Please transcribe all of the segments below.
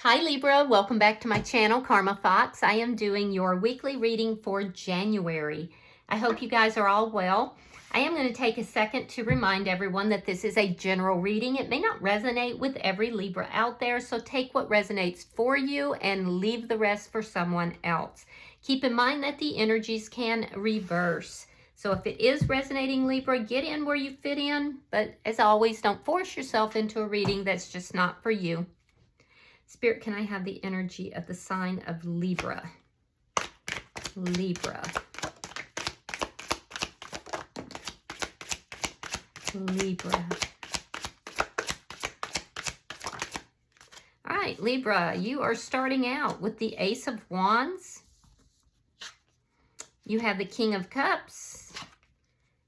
Hi Libra, welcome back to my channel, Karma Fox. I am doing your weekly reading for January. I hope you guys are all well. I am going to take a second to remind everyone that this is a general reading. It may not resonate with every Libra out there, so take what resonates for you and leave the rest for someone else. Keep in mind that the energies can reverse. So if it is resonating, Libra, get in where you fit in. But as always, don't force yourself into a reading that's just not for you. Spirit, can I have the energy of the sign of Libra? Libra. Libra. All right, Libra, you are starting out with the Ace of Wands. You have the King of Cups.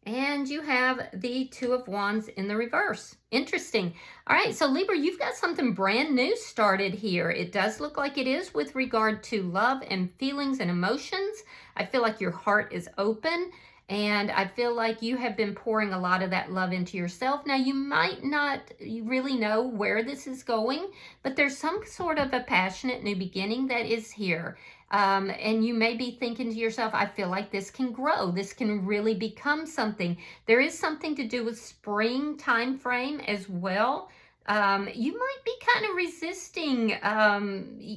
And you have the Two of Wands in the reverse. Interesting. All right, so Libra, you've got something brand new started here. It does look like it is with regard to love and feelings and emotions. I feel like your heart is open, and I feel like you have been pouring a lot of that love into yourself. Now, you might not really know where this is going, but there's some sort of a passionate new beginning that is here. And you may be thinking to yourself, I feel like this can grow. This can really become something. There is something to do with spring time frame as well. You might be kind of resisting,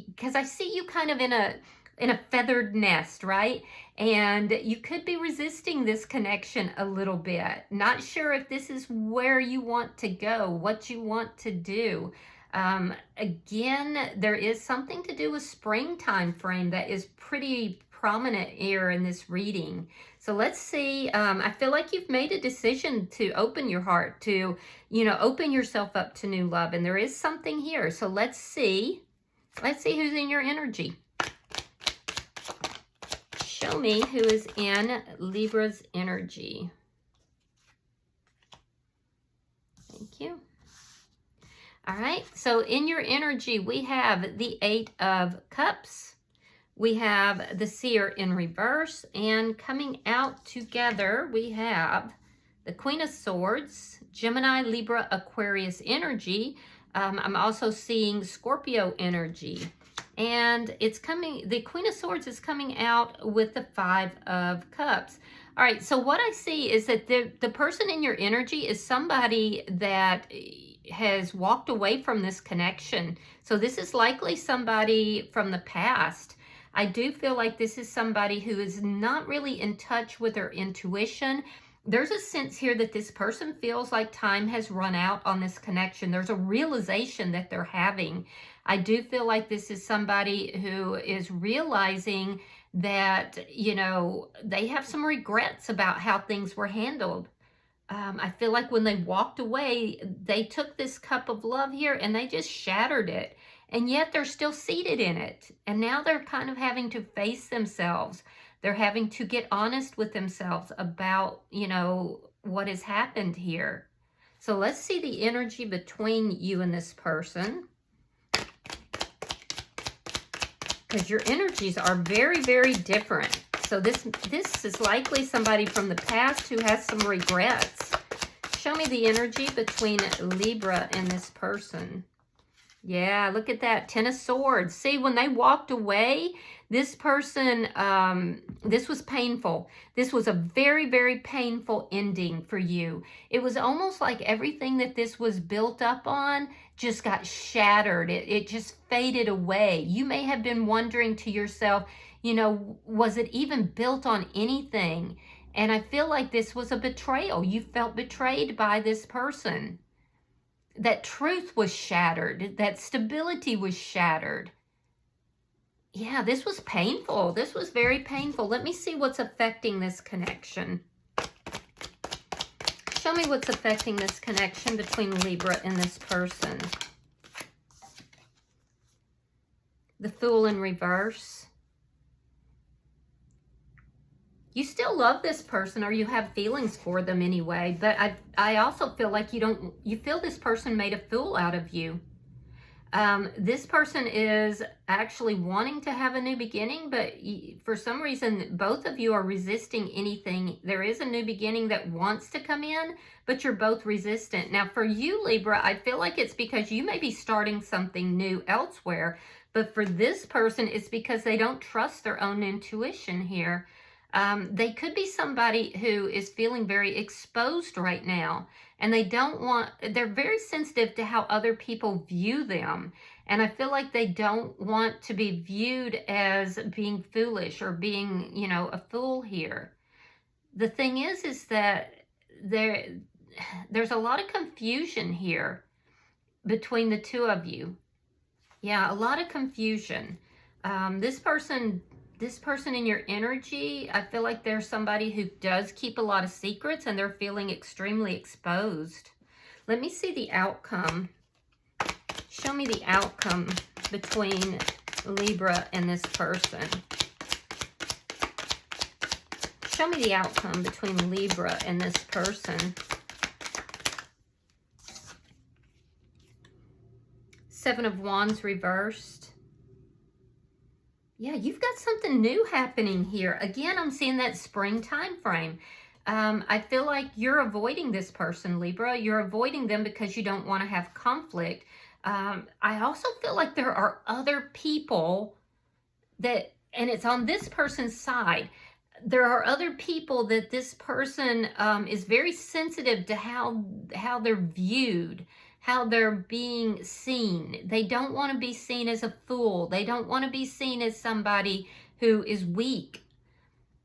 because I see you kind of in a feathered nest, right? And you could be resisting this connection a little bit. Not sure if this is where you want to go, what you want to do. Again, there is something to do with spring time frame that is pretty prominent here in this reading. So let's see. I feel like you've made a decision to open your heart, to, open yourself up to new love. And there is something here. So let's see. Let's see who's in your energy. Show me who is in Libra's energy. Thank you. All right, so in your energy, we have the Eight of Cups. We have the Seer in reverse. And coming out together, we have the Queen of Swords, Gemini, Libra, Aquarius energy. I'm also seeing Scorpio energy. And it's coming, the Queen of Swords is coming out with the Five of Cups. All right, so what I see is that the person in your energy is somebody that has walked away from this connection. So this is likely somebody from the past. I do feel like this is somebody who is not really in touch with their intuition. There's a sense here that this person feels like time has run out on this connection. There's a realization that they're having. I do feel like this is somebody who is realizing that, they have some regrets about how things were handled. I feel like when they walked away, they took this cup of love here and they just shattered it. And yet they're still seated in it. And now they're kind of having to face themselves. They're having to get honest with themselves about, what has happened here. So let's see the energy between you and this person. Because your energies are very, very different. So this is likely somebody from the past who has some regrets. Show me the energy between Libra and this person. Yeah, look at that. Ten of Swords. See, when they walked away, this person, this was painful. This was a very, very painful ending for you. It was almost like everything that this was built up on just got shattered. It just faded away. You may have been wondering to yourself, was it even built on anything? And I feel like this was a betrayal. You felt betrayed by this person. That truth was shattered. That stability was shattered. Yeah, this was painful. This was very painful. Let me see what's affecting this connection. Show me what's affecting this connection between Libra and this person. The Fool in reverse. You still love this person, or you have feelings for them anyway, but I also feel like you feel this person made a fool out of you. This person is actually wanting to have a new beginning, but for some reason, both of you are resisting anything. There is a new beginning that wants to come in, but you're both resistant. Now, for you, Libra, I feel like it's because you may be starting something new elsewhere, but for this person, it's because they don't trust their own intuition here. They could be somebody who is feeling very exposed right now, and they're very sensitive to how other people view them. And I feel like they don't want to be viewed as being foolish or being, a fool here. The thing is that there's a lot of confusion here between the two of you. Yeah, a lot of confusion. This person in your energy, I feel like there's somebody who does keep a lot of secrets and they're feeling extremely exposed. Let me see the outcome. Show me the outcome between Libra and this person. Show me the outcome between Libra and this person. Seven of Wands reversed. Yeah, you've got something new happening here. Again, I'm seeing that spring time frame. I feel like you're avoiding this person, Libra. You're avoiding them because you don't want to have conflict. I also feel like there are other people and it's on this person's side. There are other people that this person is very sensitive to how they're viewed, how they're being seen. They don't want to be seen as a fool. They don't want to be seen as somebody who is weak.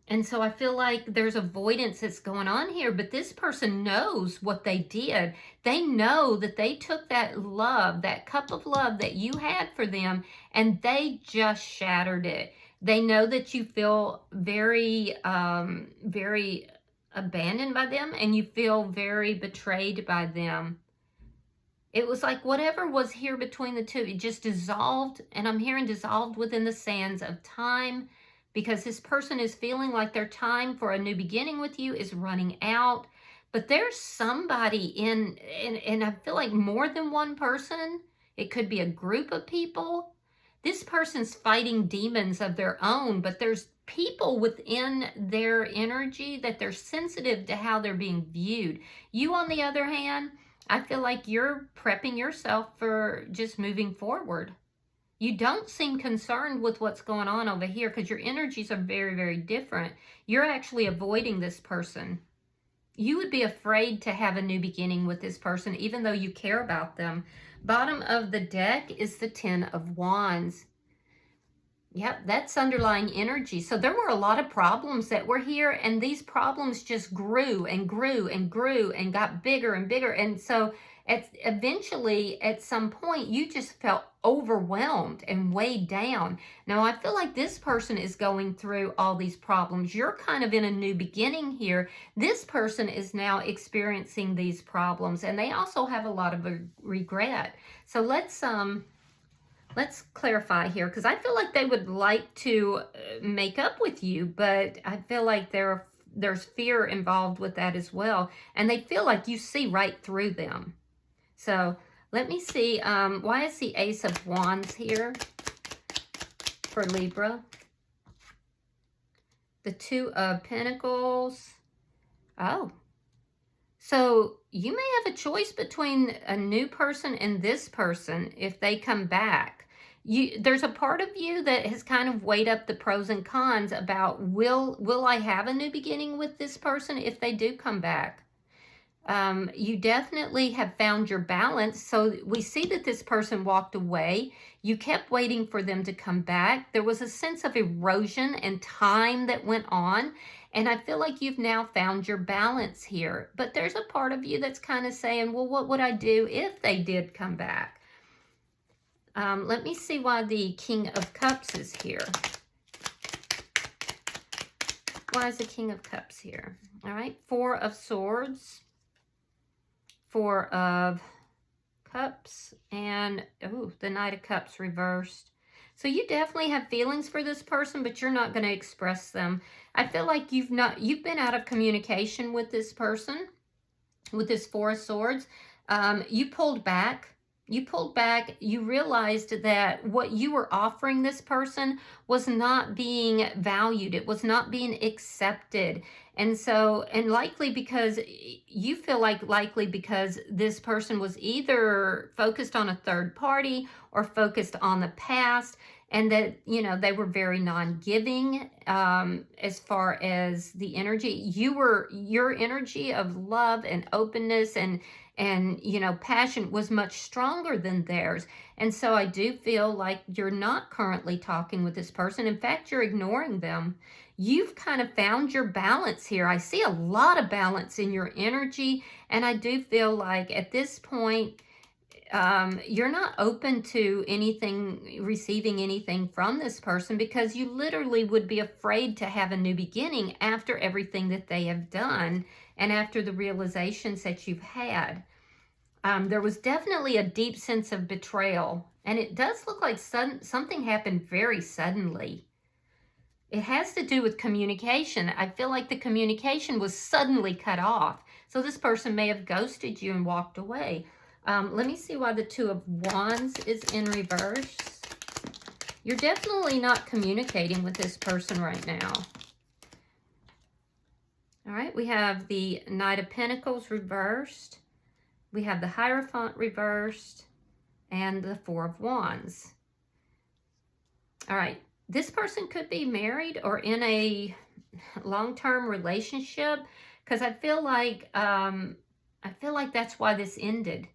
And so I feel like there's avoidance that's going on here, but this person knows what they did. They know that they took that love, that cup of love that you had for them, and they just shattered it. They know that you feel very, very abandoned by them, and you feel very betrayed by them. It was like whatever was here between the two, it just dissolved, and I'm hearing dissolved within the sands of time, because this person is feeling like their time for a new beginning with you is running out. But there's somebody and I feel like more than one person. It could be a group of people. This person's fighting demons of their own, but there's people within their energy that they're sensitive to how they're being viewed. You, on the other hand, I feel like you're prepping yourself for just moving forward. You don't seem concerned with what's going on over here because your energies are very, very different. You're actually avoiding this person. You would be afraid to have a new beginning with this person, even though you care about them. Bottom of the deck is the Ten of Wands. Yep, that's underlying energy. So there were a lot of problems that were here, and these problems just grew and grew and grew and got bigger and bigger. And so eventually, at some point, you just felt overwhelmed and weighed down. Now, I feel like this person is going through all these problems. You're kind of in a new beginning here. This person is now experiencing these problems, and they also have a lot of regret. So let's clarify here, because I feel like they would like to make up with you, but I feel like there's fear involved with that as well, and they feel like you see right through them. So let me see, why is the Ace of Wands here for Libra? The Two of Pentacles. Oh, so you may have a choice between a new person and this person if they come back. There's a part of you that has kind of weighed up the pros and cons about will I have a new beginning with this person if they do come back? You definitely have found your balance. So we see that this person walked away. You kept waiting for them to come back. There was a sense of erosion and time that went on. And I feel like you've now found your balance here. But there's a part of you that's kind of saying, well, what would I do if they did come back? Let me see why the King of Cups is here. Why is the King of Cups here? All right, Four of Swords, Four of Cups, and the Knight of Cups reversed. So you definitely have feelings for this person, but you're not going to express them. I feel like you've been out of communication with this person, with this Four of Swords. You pulled back. You pulled back, you realized that what you were offering this person was not being valued, it was not being accepted. And so, and likely because you feel like likely because this person was either focused on a third party or focused on the past, and that, you know, they were very non-giving as far as the energy. Your energy of love and openness and you know, passion was much stronger than theirs. And so I do feel like you're not currently talking with this person. In fact, you're ignoring them. You've kind of found your balance here. I see a lot of balance in your energy, and I do feel like at this point you're not open to anything, receiving anything from this person, because you literally would be afraid to have a new beginning after everything that they have done and after the realizations that you've had. There was definitely a deep sense of betrayal, and it does look like something happened very suddenly. It has to do with communication. I feel like the communication was suddenly cut off. So this person may have ghosted you and walked away. Let me see why the Two of Wands is in reverse. You're definitely not communicating with this person right now. All right, we have the Knight of Pentacles reversed. We have the Hierophant reversed and the Four of Wands. All right, this person could be married or in a long-term relationship, because I feel like that's why this ended.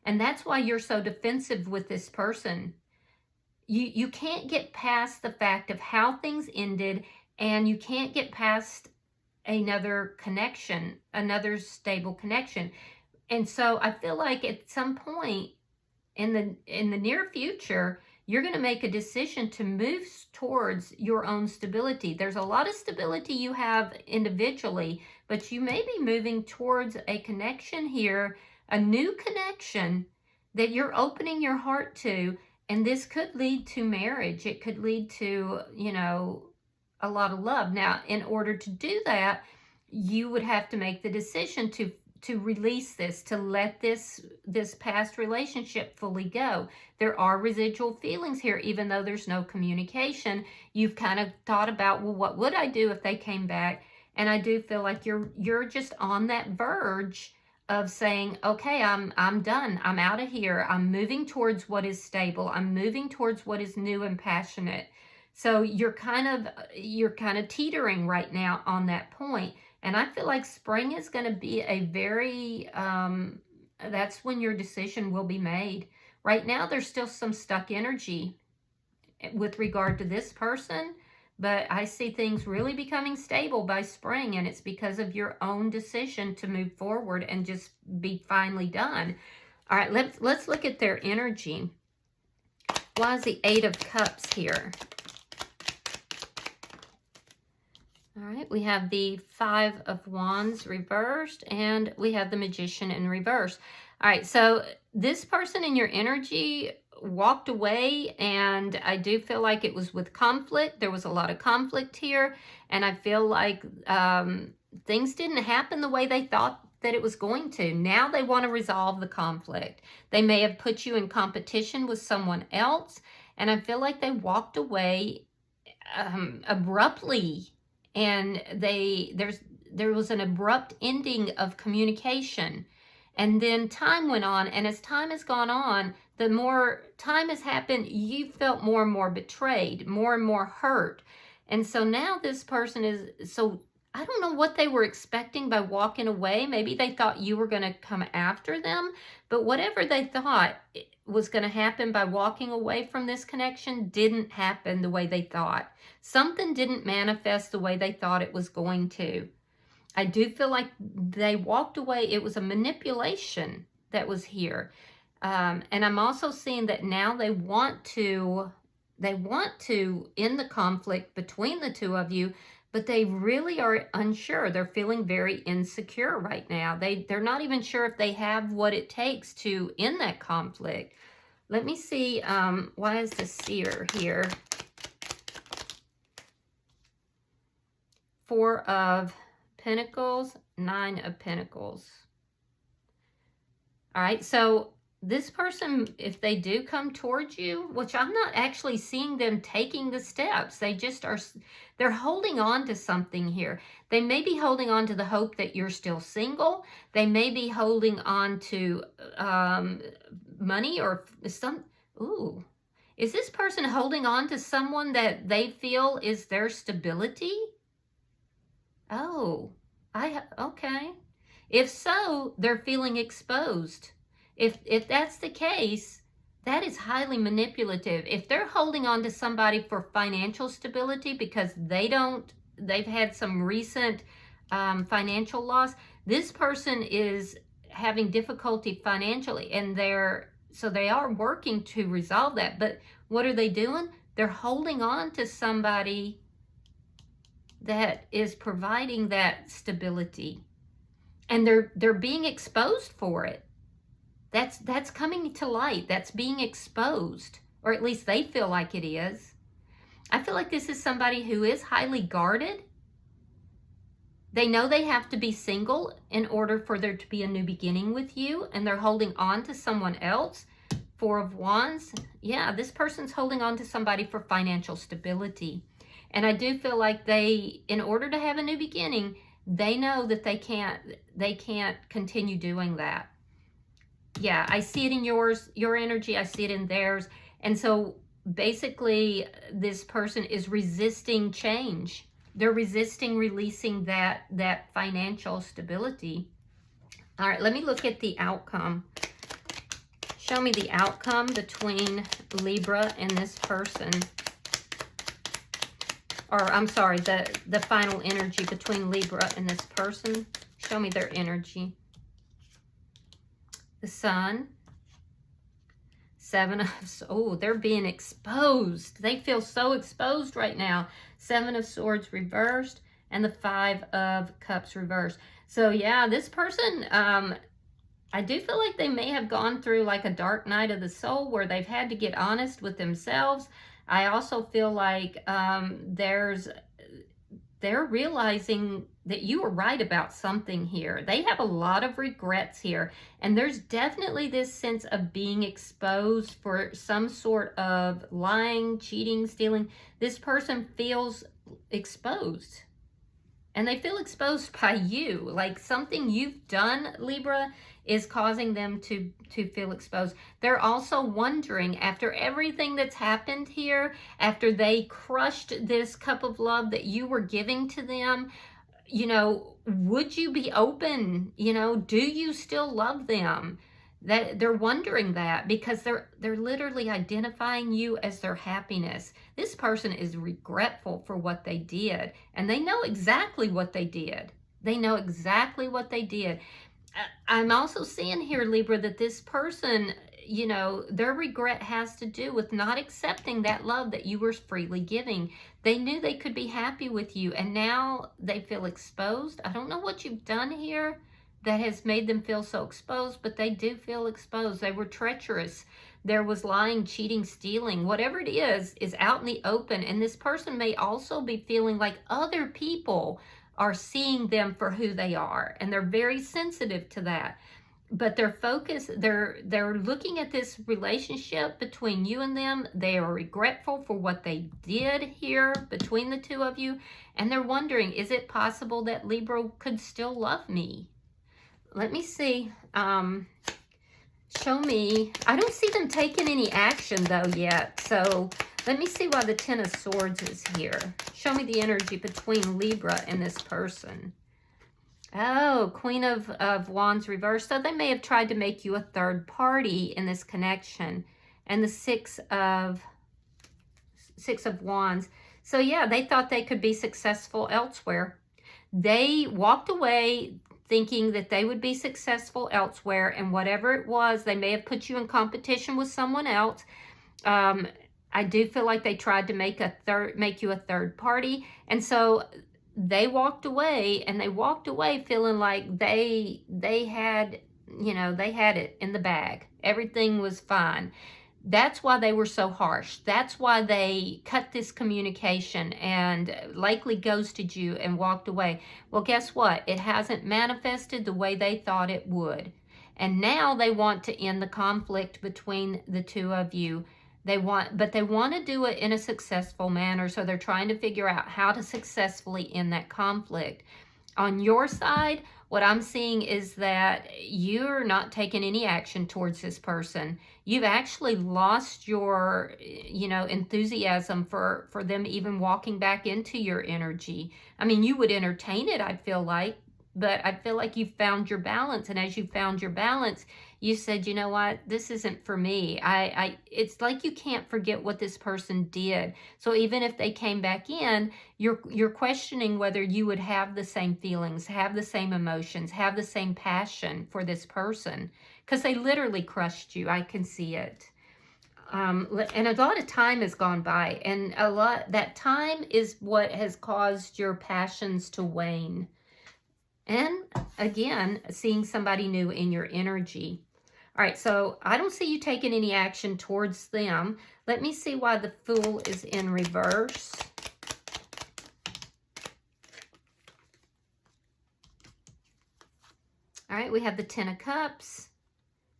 And that's why you're so defensive with this person. You can't get past the fact of how things ended, and you can't get past another connection, another stable connection. And so I feel like at some point in the near future, you're going to make a decision to move towards your own stability. There's a lot of stability you have individually, but you may be moving towards a connection here, a new connection that you're opening your heart to, and this could lead to marriage. It could lead to, you know, a lot of love. Now, in order to do that, you would have to make the decision to release this, to let this past relationship fully go. There are residual feelings here, even though there's no communication. You've kind of thought about, well, what would I do if they came back? And I do feel like you're just on that verge of saying, okay, I'm done. I'm out of here. I'm moving towards what is stable. I'm moving towards what is new and passionate. So you're kind of teetering right now on that point. And I feel like spring is going to be a very, that's when your decision will be made. Right now, there's still some stuck energy with regard to this person, but I see things really becoming stable by spring, and it's because of your own decision to move forward and just be finally done. All right, let's look at their energy. Why is the Eight of Cups here? All right, we have the Five of Wands reversed, and we have the Magician in reverse. All right, so this person in your energy walked away, and I do feel like it was with conflict. There was a lot of conflict here, and I feel like things didn't happen the way they thought that it was going to. Now they want to resolve the conflict. They may have put you in competition with someone else, and I feel like they walked away abruptly. And there was an abrupt ending of communication. And then time went on, and as time has gone on, the more time has happened, you felt more and more betrayed, more and more hurt. And so now this person is, so I don't know what they were expecting by walking away. Maybe they thought you were going to come after them, but whatever they thought was going to happen by walking away from this connection didn't happen the way they thought. Something didn't manifest the way they thought it was going to. I do feel like they walked away. It was a manipulation that was here. And I'm also seeing that now they want to end the conflict between the two of you, but they really are unsure. They're feeling very insecure right now. They're not even sure if they have what it takes to end that conflict. Let me see, why is the Seer here? Four of Pentacles, Nine of Pentacles. All right, so this person, if they do come towards you, which I'm not actually seeing them taking the steps, they just are, they're holding on to something here. They may be holding on to the hope that you're still single. They may be holding on to money or some, ooh. Is this person holding on to someone that they feel is their stability? Oh, okay. If so, they're feeling exposed. If that's the case, that is highly manipulative. If they're holding on to somebody for financial stability because they've had some recent financial loss, this person is having difficulty financially, and so they are working to resolve that. But what are they doing? They're holding on to somebody that is providing that stability, and they're being exposed for it. That's coming to light. That's being exposed, or at least they feel like it is. I feel like this is somebody who is highly guarded. They know they have to be single in order for there to be a new beginning with you, and they're holding on to someone else. Four of Wands. Yeah, this person's holding on to somebody for financial stability. And I do feel like they, in order to have a new beginning, they know that they can't continue doing that. Yeah, I see it in your energy. I see it in theirs. And so basically this person is resisting change. They're resisting releasing that financial stability. All right, let me look at the outcome. Show me the outcome between Libra and this person. Or I'm sorry, the final energy between Libra and this person. Show me their energy. The Sun, Seven of, oh, they're being exposed. They feel so exposed right now. Seven of Swords reversed and the Five of Cups reversed. So yeah, this person, I do feel like they may have gone through like a dark night of the soul where they've had to get honest with themselves. I also feel like they're realizing that you were right about something here. They have a lot of regrets here. And there's definitely this sense of being exposed for some sort of lying, cheating, stealing. This person feels exposed. And they feel exposed by you. Like something you've done, Libra, is causing them to feel exposed. They're also wondering, after everything that's happened here, after they crushed this cup of love that you were giving to them, you know, would you be open? You know, do you still love them? That they're wondering that because they're literally identifying you as their happiness. This person is regretful for what they did, and they know exactly what they did. They know exactly what they did. I'm also seeing here, Libra, that this person, you know, their regret has to do with not accepting that love that you were freely giving. They knew they could be happy with you, and now they feel exposed. I don't know what you've done here that has made them feel so exposed, but they do feel exposed. They were treacherous. There was lying, cheating, stealing. Whatever it is out in the open, and this person may also be feeling like other people are seeing them for who they are, and they're very sensitive to that. But their focus, they're looking at this relationship between you and them. They are regretful for what they did here between the two of you, and they're wondering, is it possible that Libra could still love me? Let me see. Show me. I don't see them taking any action though yet, so let me see why the Ten of Swords is here. Show me the energy between Libra and this person. Oh, Queen of Wands reversed. So they may have tried to make you a third party in this connection. And the Six of Wands. So yeah, they thought they could be successful elsewhere. They walked away thinking that they would be successful elsewhere, and whatever it was, they may have put you in competition with someone else. I do feel like they tried to make you a third party, and so they walked away, and they walked away feeling like they had, you know, they had it in the bag. Everything was fine. That's why they were so harsh. That's why they cut this communication and likely ghosted you and walked away. Well, guess what? It hasn't manifested the way they thought it would. And now they want to end the conflict between the two of you. But they want to do it in a successful manner. So they're trying to figure out how to successfully end that conflict. On your side, what I'm seeing is that you're not taking any action towards this person. You've actually lost your, enthusiasm for them even walking back into your energy. I mean, you would entertain it, I feel like, but I feel like you've found your balance. And as you found your balance, you said, you know what, this isn't for me. It's like you can't forget what this person did. So even if they came back in, you're questioning whether you would have the same feelings, have the same emotions, have the same passion for this person, because they literally crushed you. I can see it. And a lot of time has gone by, and that time is what has caused your passions to wane. And again, seeing somebody new in your energy. All right, so I don't see you taking any action towards them. Let me see why the Fool is in reverse. All right, we have the Ten of Cups,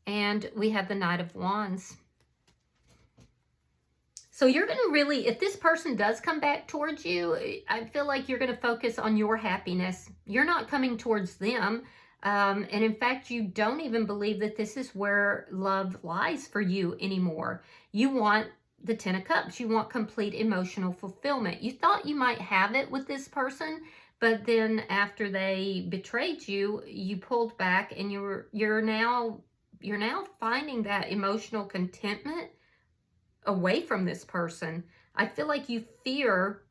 and we have the Knight of Wands. So you're going to really, if this person does come back towards you, I feel like you're going to focus on your happiness. You're not coming towards them. And in fact, you don't even believe that this is where love lies for you anymore. You want the Ten of Cups. You want complete emotional fulfillment. You thought you might have it with this person, but then after they betrayed you, you pulled back, and you're now finding that emotional contentment away from this person. I feel like you fear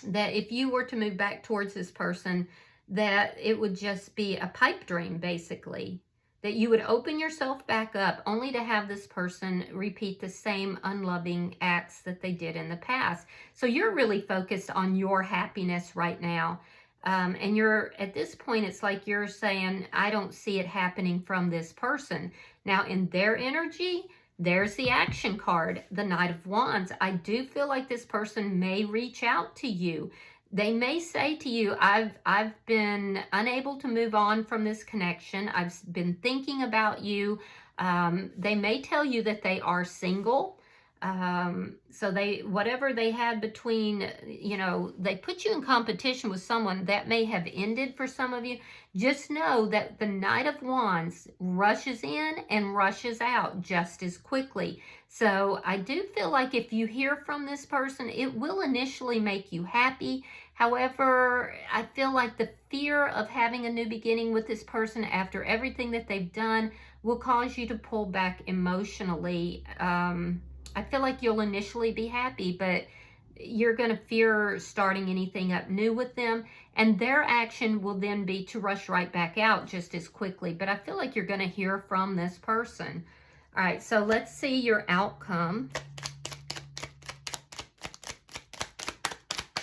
that if you were to move back towards this person, that it would just be a pipe dream, basically. That you would open yourself back up only to have this person repeat the same unloving acts that they did in the past. So you're really focused on your happiness right now. And you're, at this point, it's like you're saying, I don't see it happening from this person. Now, in their energy, there's the action card, the Knight of Wands. I do feel like this person may reach out to you. They may say to you, I've been unable to move on from this connection. I've been thinking about you. They may tell you that they are single. So whatever they had between, they put you in competition with someone that may have ended for some of you. Just know that the Knight of Wands rushes in and rushes out just as quickly. So I do feel like if you hear from this person, it will initially make you happy. However, I feel like the fear of having a new beginning with this person after everything that they've done will cause you to pull back emotionally. I feel like you'll initially be happy, but you're going to fear starting anything up new with them. And their action will then be to rush right back out just as quickly. But I feel like you're going to hear from this person. All right, so let's see your outcome.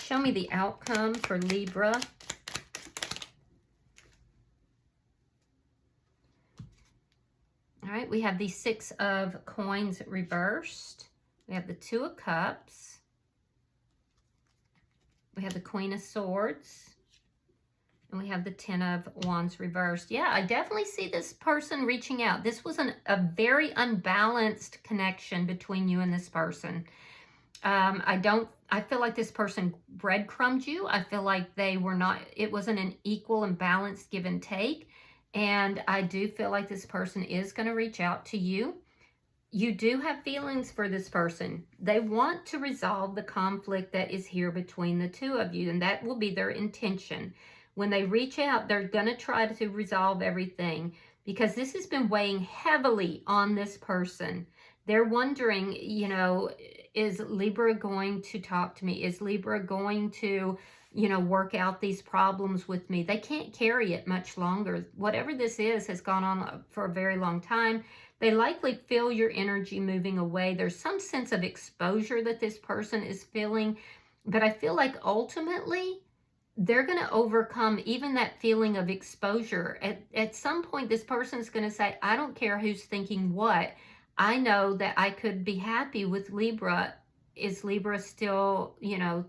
Show me the outcome for Libra. All right, we have the Six of Coins reversed. We have the Two of Cups. We have the Queen of Swords. And we have the Ten of Wands reversed. Yeah, I definitely see this person reaching out. This was a very unbalanced connection between you and this person. I feel like this person breadcrumbed you. I feel like it wasn't an equal and balanced give and take. And I do feel like this person is going to reach out to you. You do have feelings for this person. They want to resolve the conflict that is here between the two of you, and that will be their intention. When they reach out, they're going to try to resolve everything, because this has been weighing heavily on this person. They're wondering, is Libra going to talk to me? Is Libra going to, work out these problems with me? They can't carry it much longer. Whatever this is has gone on for a very long time. They likely feel your energy moving away. There's some sense of exposure that this person is feeling, but I feel like ultimately they're going to overcome even that feeling of exposure. At some point, this person is going to say, I don't care who's thinking what. I know that I could be happy with Libra. Is Libra still,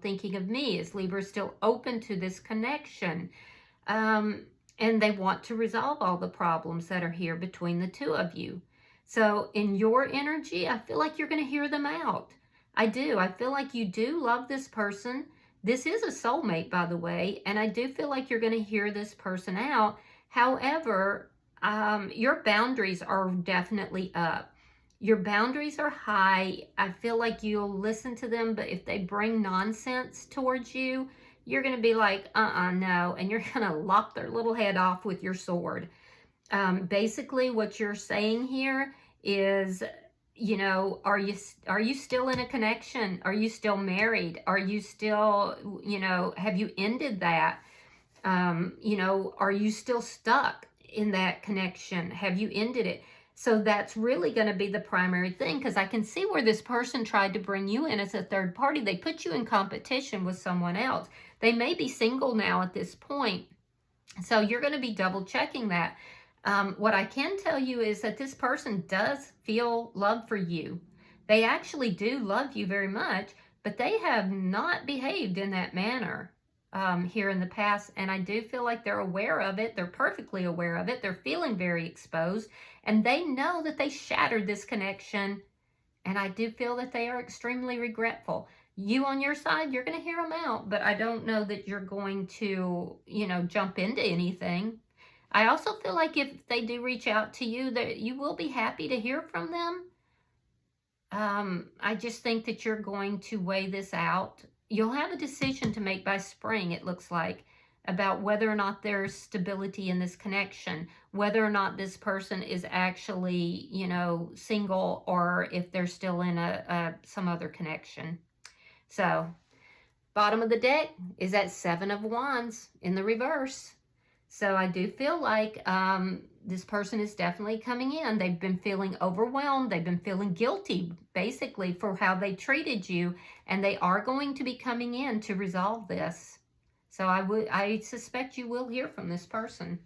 thinking of me? Is Libra still open to this connection? and they want to resolve all the problems that are here between the two of you. So in your energy, I feel like you're going to hear them out. I do. I feel like you do love this person. This is a soulmate, by the way, and I do feel like you're going to hear this person out. However, your boundaries are definitely up. Your boundaries are high. I feel like you'll listen to them, but if they bring nonsense towards you, you're going to be like, no, and you're going to lop their little head off with your sword. Basically, what you're saying here is, you know, are you still in a connection? Are you still married? Are you still, you know, have you ended that? You know, are you still stuck in that connection? Have you ended it? So that's really going to be the primary thing, because I can see where this person tried to bring you in as a third party. They put you in competition with someone else. They may be single now at this point. So you're going to be double checking that. What I can tell you is that this person does feel love for you. They actually do love you very much, but they have not behaved in that manner here in the past. And I do feel like they're aware of it. They're perfectly aware of it. They're feeling very exposed, and they know that they shattered this connection. And I do feel that they are extremely regretful. You on your side, you're going to hear them out, but I don't know that you're going to, you know, jump into anything. I also feel like if they do reach out to you, that you will be happy to hear from them. I just think that you're going to weigh this out. You'll have a decision to make by spring, it looks like, about whether or not there's stability in this connection, whether or not this person is actually, you know, single, or if they're still in some other connection. So, bottom of the deck is that Seven of Wands in the reverse. So I do feel like this person is definitely coming in. They've been feeling overwhelmed. They've been feeling guilty, basically, for how they treated you. And they are going to be coming in to resolve this. So I suspect you will hear from this person.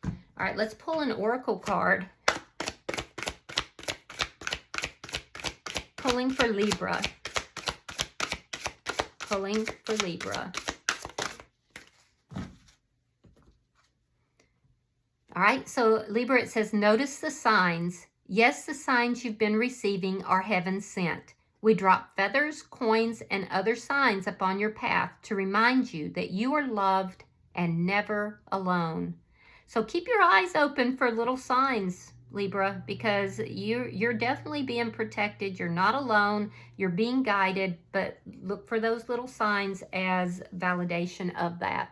All right, let's pull an oracle card. Pulling for Libra. Pulling for Libra. All right, so Libra, it says, notice the signs. Yes, the signs you've been receiving are heaven sent. We drop feathers, coins, and other signs upon your path to remind you that you are loved and never alone. So keep your eyes open for little signs, Libra, because you're definitely being protected. You're not alone. You're being guided, but look for those little signs as validation of that.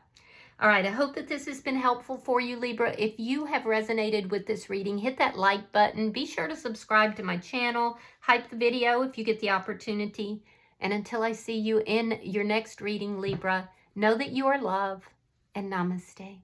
All right, I hope that this has been helpful for you, Libra. If you have resonated with this reading, hit that like button. Be sure to subscribe to my channel. Hype the video if you get the opportunity. And until I see you in your next reading, Libra, know that you are loved, and namaste.